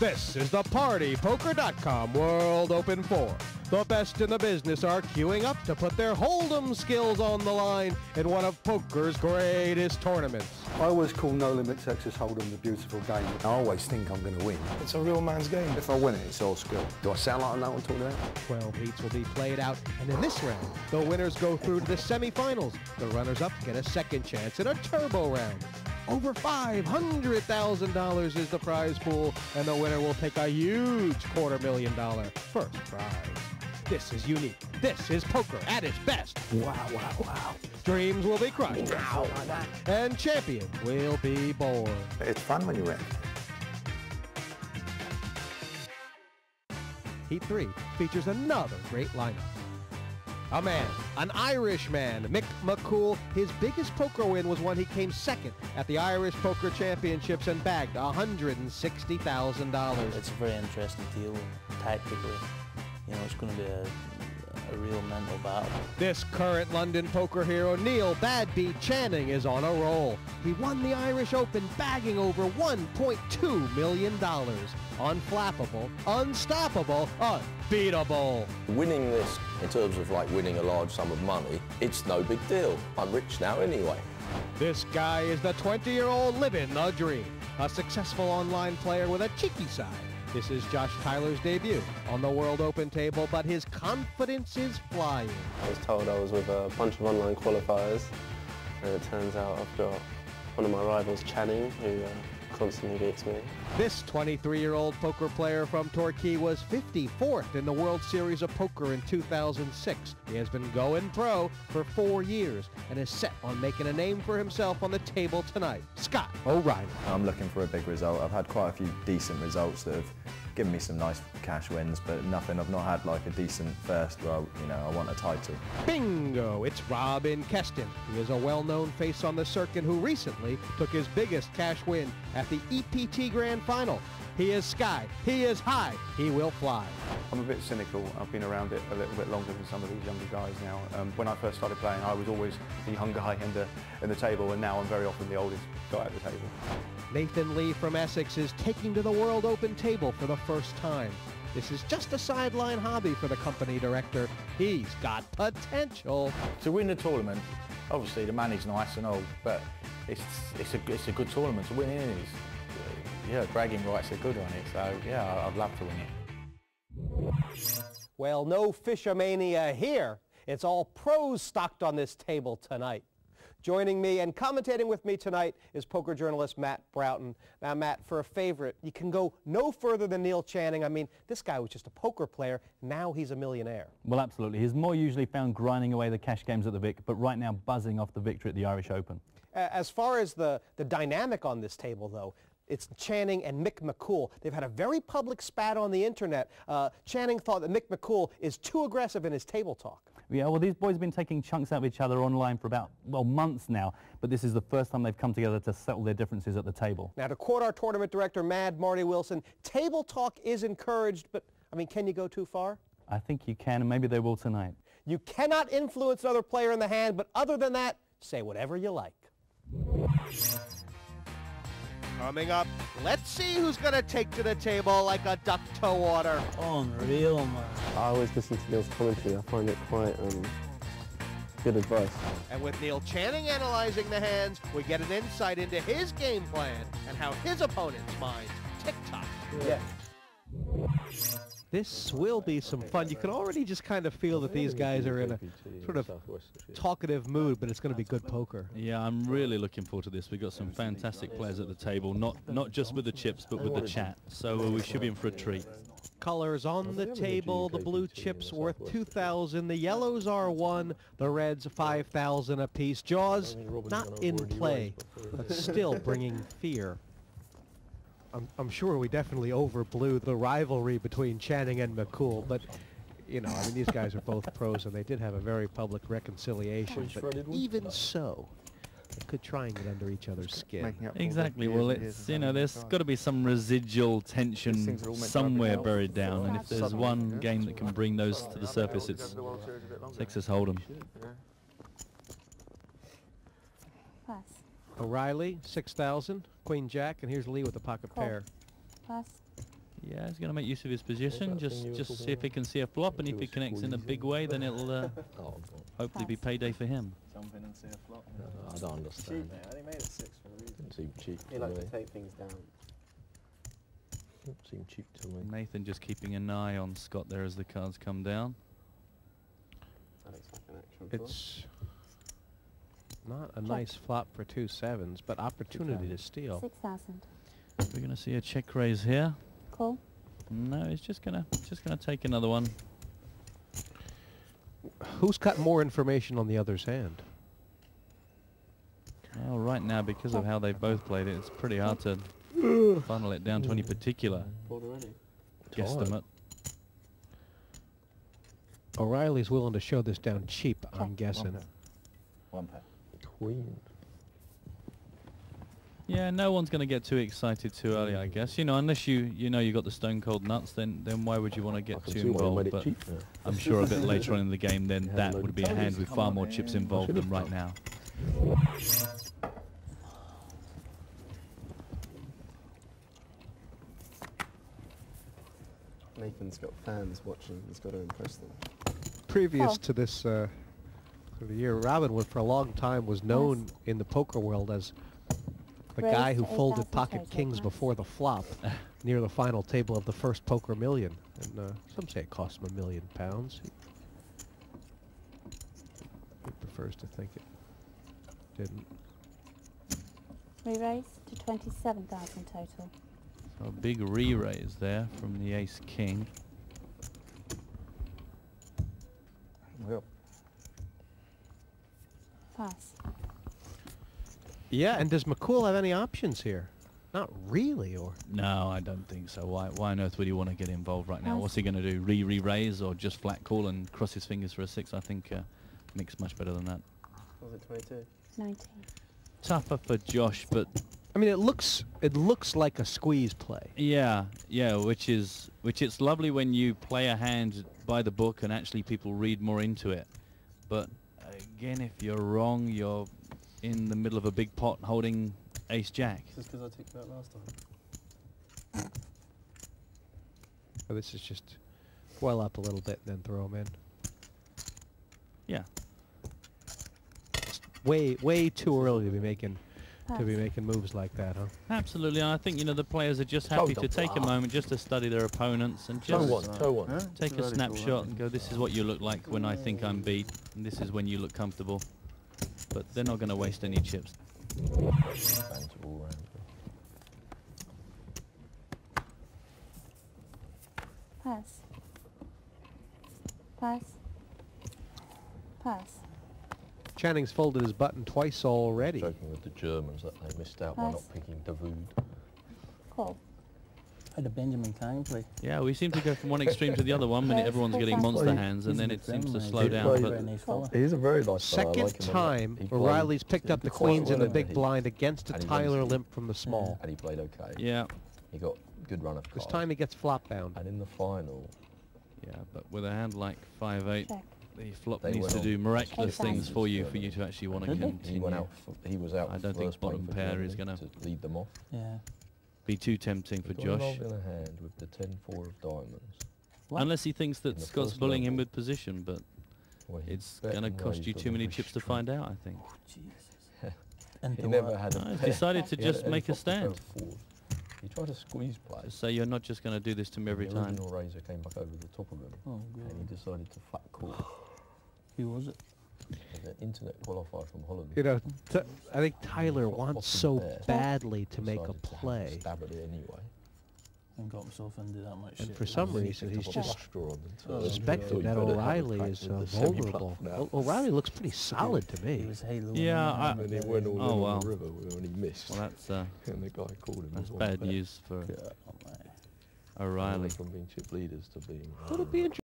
This is the PartyPoker.com World Open 4. The best in the business are queuing up to put their hold'em skills on the line in one of poker's greatest tournaments. I always call No Limit Texas Hold'em the beautiful game. I always think I'm going to win. It's a real man's game. If I win it, it's all skill. Do I sound like I know what I'm talking about? 12 heats will be played out, and in this round, the winners go through to the semifinals. The runners-up get a second chance in a turbo round. Over $500,000 is the prize pool, and the winner will take a huge $250,000 first prize. This is unique. This is poker at its best. Wow, wow, wow. Dreams will be crushed. Wow. And champions will be born. It's fun when you win. Heat 3 features another great lineup. A man, an Irish man, Mick McCool. His biggest poker win was when he came second at the Irish Poker Championships and bagged $160,000. It's a very interesting deal tactically. You know, it's going to be a real mental battle. This current London poker hero, Neil "Bad Beat" Channing, is on a roll. He won the Irish Open bagging over $1.2 million. Unflappable, unstoppable, unbeatable. Winning this, in terms of like winning a large sum of money, it's no big deal. I'm rich now anyway. This guy is the 20-year-old living the dream. A successful online player with a cheeky side. This is Josh Tyler's debut on the World Open table, but his confidence is flying. I was told I was with a bunch of online qualifiers, and it turns out I've got one of my rivals, Channing, who constantly beats me. This 23-year-old poker player from Torquay was 54th in the World Series of Poker in 2006. He has been going pro for 4 years and is set on making a name for himself on the table tonight. Scott O'Reilly. I'm looking for a big result. I've had quite a few decent results that have given me some nice cash wins, but nothing. I've not had like a decent first where, I want a title. Bingo! It's Robin Keston. He is a well-known face on the circuit who recently took his biggest cash win at the EPT Grand Final. He is sky. He is high. He will fly. I'm a bit cynical. I've been around it a little bit longer than some of these younger guys now. When I first started playing, I was always the young guy in the table, and now I'm very often the oldest guy at the table. Nathan Lee from Essex is taking to the World Open table for the first time. This is just a sideline hobby for the company director. He's got potential. To win the tournament, obviously the money's nice and all, but it's a good tournament to win it is. Yeah, bragging rights are good on it, so yeah, I'd love to win it. Well, no Fishermania here. It's all pros stocked on this table tonight. Joining me and commentating with me tonight is poker journalist Matt Broughton. Now, Matt, for a favorite, you can go no further than Neil Channing. I mean, this guy was just a poker player. Now he's a millionaire. Well, absolutely. He's more usually found grinding away the cash games at the Vic, but right now buzzing off the victory at the Irish Open. As far as the dynamic on this table, though, it's Channing and Mick McCool. They've had a very public spat on the internet. Channing thought that Mick McCool is too aggressive in his table talk. Yeah, well, these boys have been taking chunks out of each other online for about, months now, but this is the first time they've come together to settle their differences at the table. Now, to quote our tournament director, Mad Marty Wilson, table talk is encouraged, but, can you go too far? I think you can, and maybe they will tonight. You cannot influence another player in the hand, but other than that, say whatever you like. Coming up, let's see who's going to take to the table like a duck to water. Unreal, man. I always listen to Neil's commentary. I find it quite good advice. And with Neil Channing analyzing the hands, we get an insight into his game plan and how his opponent's minds tick-tock. Yeah. This will be some fun. You can already just kind of feel that these guys are in a sort of talkative mood, but it's going to be good poker. Yeah, I'm really looking forward to this. We've got some fantastic players at the table, not just with the chips, but with the chat. So we should be in for a treat. Colors on the table. The blue chips worth 2,000. The yellows are 1. The reds 5,000 apiece. Jaws not in play, but still bringing fear. I'm sure we definitely overblew the rivalry between Channing and McCool, but, these guys are both pros, and they did have a very public reconciliation. But even so, they could try and get under each other's skin. Exactly. Well, it's, there's got to be some residual tension somewhere buried down, and if there's one game that can bring those to the surface, it's Texas Hold'em. Pass. O'Reilly, 6,000. Queen Jack, and here's Lee with the pocket pair. Pass. Yeah, he's going to make use of his position. Just see if he can see a flop, and if he connects in a big way, then it'll hopefully be payday for him. Jump in and see a flop. I don't understand. Cheap, mate. I only made it 6 for a reason. Didn't seem cheap He to likes me. to take things down. Didn't seem cheap to me. Nathan just keeping an eye on Scott there as the cards come down. That looks like an action flop. It's not a nice flop for 2 7s, but opportunity to steal. 6,000. We're going to see a check raise here. Call. No, he's just gonna take another one. Who's got more information on the other's hand? Well, right now, because of how they both played it, it's pretty hard to funnel it down to any particular Board already. guesstimate. O'Reilly's willing to show this down cheap, I'm guessing. One pair. Queen. Yeah, no one's going to get too excited too early, I guess. You know, unless you know you got the stone cold nuts, then why would you want to get too involved? But I'm sure a bit later on in the game, then that would be a hand with far more chips involved than right now. Nathan's got fans watching. He's got to impress them. Previous to this sort of year, Robinwood for a long time was known in the poker world as the guy who folded pocket kings before the flop near the final table of the first Poker Million. And some say it cost him £1 million. He prefers to think it didn't. Re-raise to 27,000 total. So a big re-raise there from the ace-king. Well. Pass. Yeah, and does McCool have any options here? Not really, or? No, I don't think so. Why on earth would he want to get involved right now? What's he going to do? Re-raise or just flat call and cross his fingers for a 6? I think Mick's much better than that. Was it 22? 19. Tougher for Josh, but I mean, it looks like a squeeze play. yeah, which it's lovely when you play a hand by the book and actually people read more into it. But again, if you're wrong, you're in the middle of a big pot holding ace-jack. This is because I took you out last time. Oh, this is just well up a little bit and then throw them in. Yeah. It's way too early to be making moves like that, huh? Absolutely, and I think the players are just happy to take a moment just to study their opponents and just take a snapshot and go, this is what you look like when I think I'm beat, and this is when you look comfortable. But they're not going to waste any chips. Pass. Pass. Pass. Channing's folded his button twice already. Joking with the Germans that they missed out by not picking Davoud. Call. Had a Benjamin Kane play. Yeah, we seem to go from one extreme to the other. One minute everyone's getting monster hands, and then it seems to slow down. But he's a very nice second time O'Reilly's picked up the queens in the big blind against a Tyler limp from the small. And he played okay. Yeah. He got good run of cards. This time he gets flop bound. And in the final. Yeah, but with a hand like 5-8, the flop They needs went to on do miraculous things for you Germany. to actually want to continue. He was out. I don't think bottom pair is going to lead them off. Yeah. Be too tempting for Got Josh. involved in a hand with the 10-4 of diamonds. Unless he thinks that In the Scott's first bullying him level. with position, but it's bet going to and cost raised you on too a many chips to restraint. find out, I think. He never had a No, he's bet. decided to He had just a make a flop to stand. go forward. He tried to squeeze play. Just say you're not just going to do this to me every the time. original raiser came back over the top of him. Oh, and he decided to flat call. Who was it? An internet qualifier from Holland. I think Tyler wants so there. badly to make a Decided to have a play. stab at it anyway. And got himself into that much And shit. for some reason, he's just Oh, suspecting that O'Reilly is vulnerable. O'Reilly looks pretty solid to me. Yeah, and he went all in oh, on the well. river and he missed. Well, that's and the guy called him. that's as well. bad news for O'Reilly. From being chip leaders to being. Would it be